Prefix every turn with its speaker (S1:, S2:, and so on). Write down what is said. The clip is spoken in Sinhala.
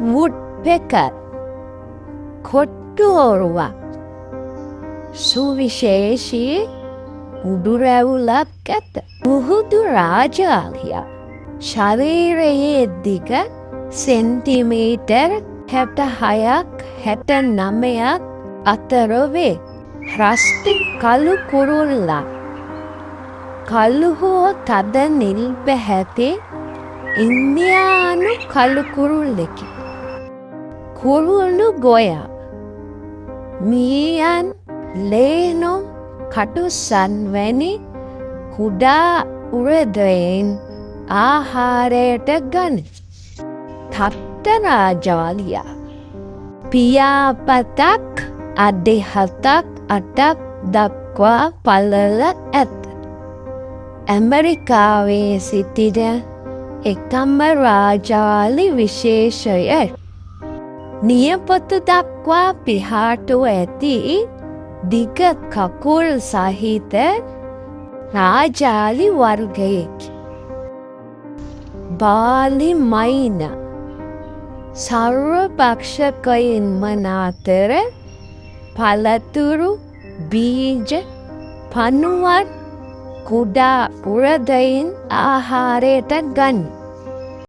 S1: woodpecker කොට්ටුවරුවක් සුවිශේෂී උඩුරැවුලක් ඇත. මුහුදු රාජාලියා ශරීරයේ දිග සෙන්ටිමීටර් 66ක් 69ක් අතර වේ. රස්ටික් කළු කුරුල්ලා කළු හෝ තද නිල් පැහැති ඉන්දියානු කළු කුරුල්ලෙකි. කුරුල්ලු ගොයා මීයන් ලේනොම් කටුසන් වැනි කුඩා උරදයෙන් ආහාරයට ගනී. තට්ට රාජාලියා පියාපතක් අඩි 7ක් 8ක් දක්වා පළල ඇත. ඇමරිකාවේ සිටින එකම රාජාලි විශේෂය නියපොතු දක්වා පිහාටු ඇති දිග කකුල් සහිත රාජාලි වර්ගයෙකි. බාලි මයිනා සර්වභක්ෂකයින්ම අතර පළතුරු බීජ පනුවන් කුඩා උරදයින් ආහාරයට ගනී.